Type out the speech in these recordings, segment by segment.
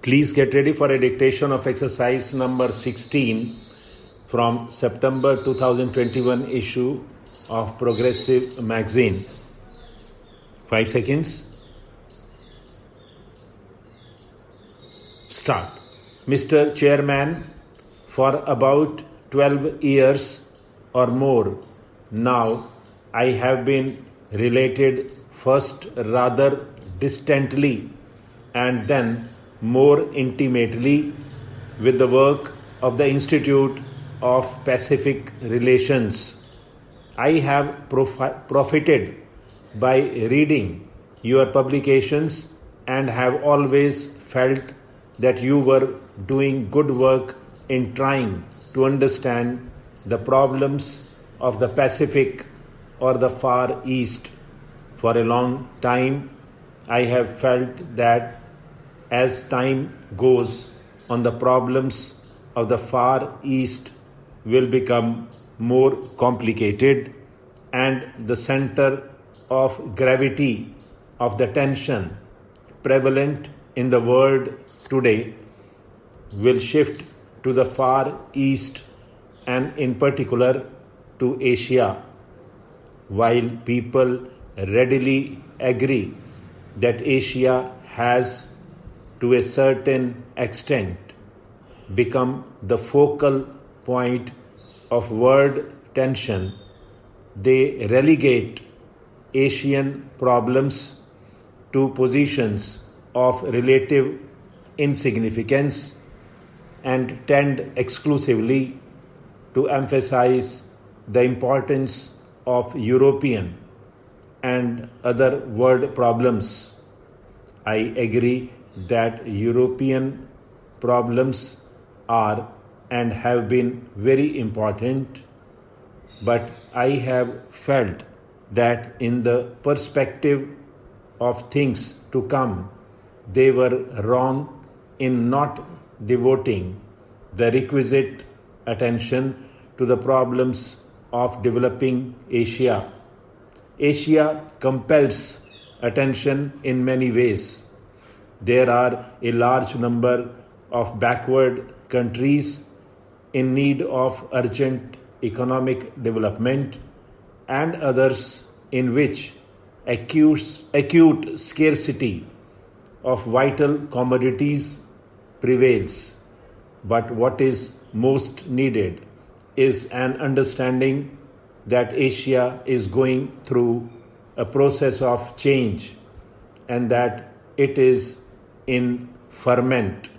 Please get ready for a dictation of exercise number 16 from September 2021 issue of Progressive magazine. 5 seconds. Start. Mr. Chairman, for about 12 years or more now, I have been related first rather distantly and then more intimately with the work of the Institute of Pacific Relations. I have profited by reading your publications and have always felt that you were doing good work in trying to understand the problems of the Pacific or the Far East. For a long time, I have felt that as time goes on, the problems of the Far East will become more complicated and the center of gravity of the tension prevalent in the world today will shift to the Far East and in particular to Asia. While people readily agree that Asia has to a certain extent become the focal point of world tension, they relegate Asian problems to positions of relative insignificance and tend exclusively to emphasize the importance of European and other world problems. I agree that European problems are and have been very important, but I have felt that in the perspective of things to come, they were wrong in not devoting the requisite attention to the problems of developing Asia. Asia compels attention in many ways. There are a large number of backward countries in need of urgent economic development and others in which acute scarcity of vital commodities prevails. But what is most needed is an understanding that Asia is going through a process of change and that it is in ferment.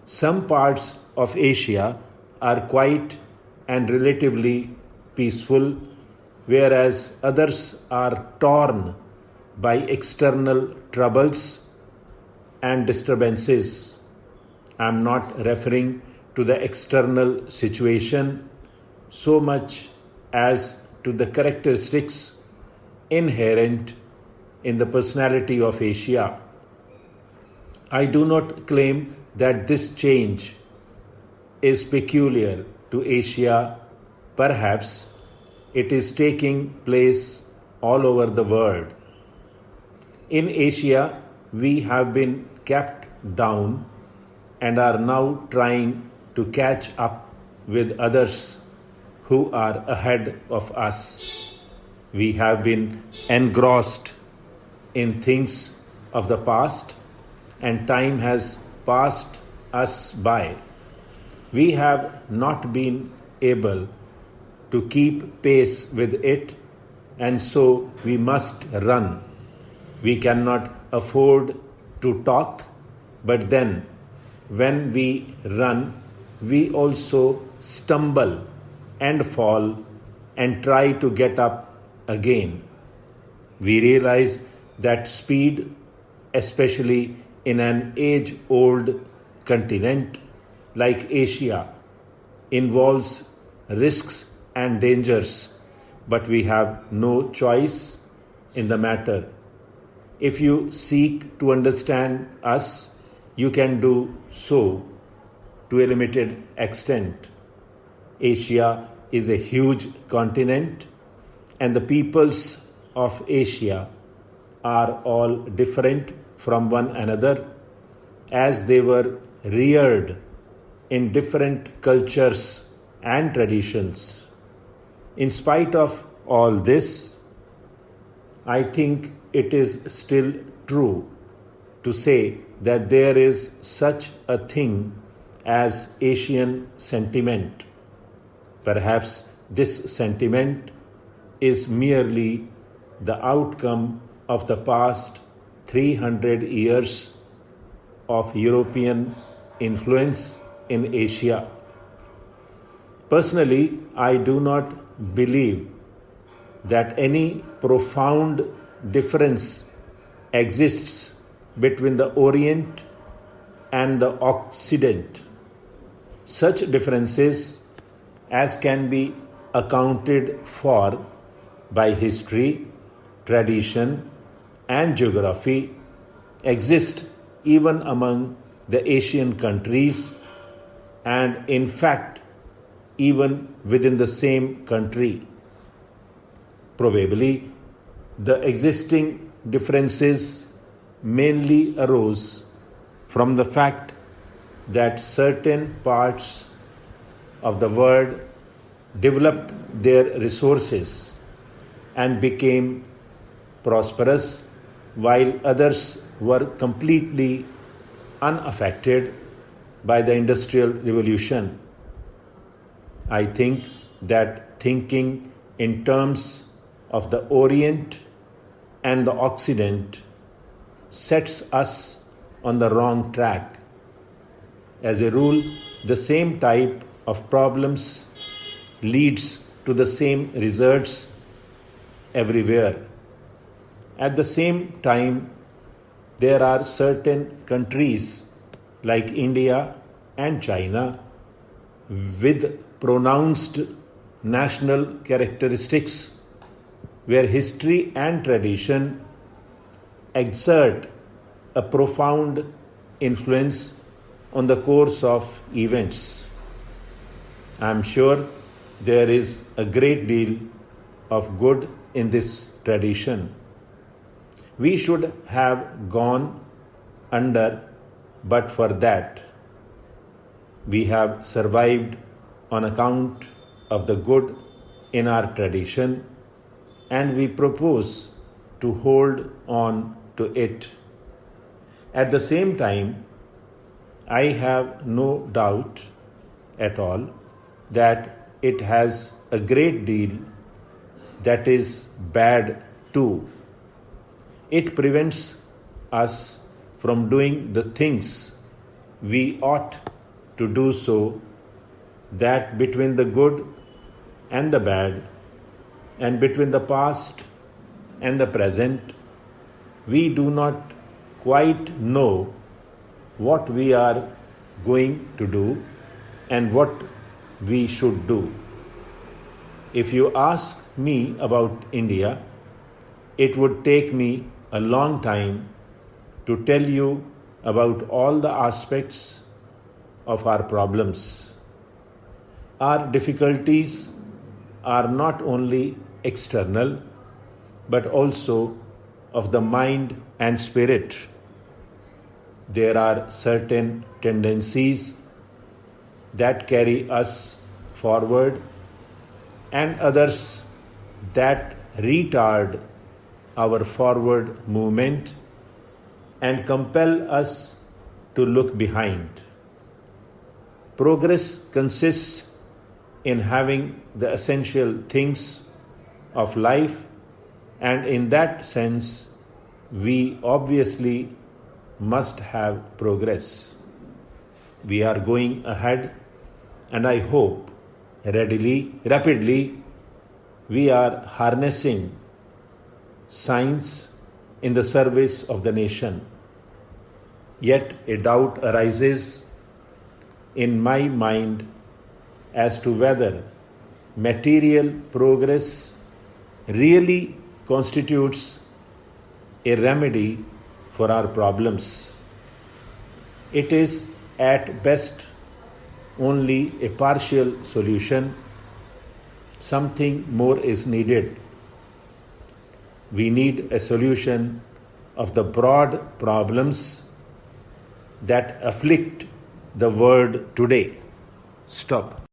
Some parts of Asia are quiet and relatively peaceful, whereas others are torn by external troubles and disturbances. I am not referring to the external situation so much as to the characteristics inherent in the personality of Asia. I do not claim that this change is peculiar to Asia. Perhaps it is taking place all over the world. In Asia, we have been kept down and are now trying to catch up with others who are ahead of us. We have been engrossed in things of the past and time has passed us by. We have not been able to keep pace with it, and so we must run. We cannot afford to talk, but then when we run, we also stumble and fall and try to get up again. We realize that speed, especially in an age-old continent like Asia, involves risks and dangers, but we have no choice in the matter. If you seek to understand us, you can do so to a limited extent. Asia is a huge continent, and the peoples of Asia are all different from one another. as they were reared in different cultures and traditions. In spite of all this, I think it is still true to say that there is such a thing as Asian sentiment. Perhaps this sentiment is merely the outcome of the past 300 years of European influence in Asia. Personally, I do not believe that any profound difference exists between the Orient and the Occident. Such differences as can be accounted for by history, tradition, and geography exist even among the Asian countries, and in fact even within the same country. Probably the existing differences mainly arose from the fact that certain parts of the world developed their resources and became prosperous, while others were completely unaffected by the Industrial Revolution. I think that thinking in terms of the Orient and the Occident sets us on the wrong track. As a rule, the same type of problems leads to the same results everywhere. At the same time, there are certain countries like India and China with pronounced national characteristics where history and tradition exert a profound influence on the course of events. I am sure there is a great deal of good in this tradition. We should have gone under, but for that, we have survived on account of the good in our tradition, and we propose to hold on to it. At the same time, I have no doubt at all that it has a great deal that is bad too. It prevents us from doing the things we ought to do, so that between the good and the bad, and between the past and the present, we do not quite know what we are going to do and what we should do. If you ask me about India, it would take me a long time to tell you about all the aspects of our problems. Our difficulties are not only external, but also of the mind and spirit. There are certain tendencies that carry us forward and others that retard our forward movement and compel us to look behind. Progress consists in having the essential things of life, and in that sense, we obviously must have progress. We are going ahead, and I hope rapidly, we are harnessing science in the service of the nation. Yet a doubt arises in my mind as to whether material progress really constitutes a remedy for our problems. It is at best only a partial solution. Something more is needed. We need a solution of the broad problems that afflict the world today. Stop.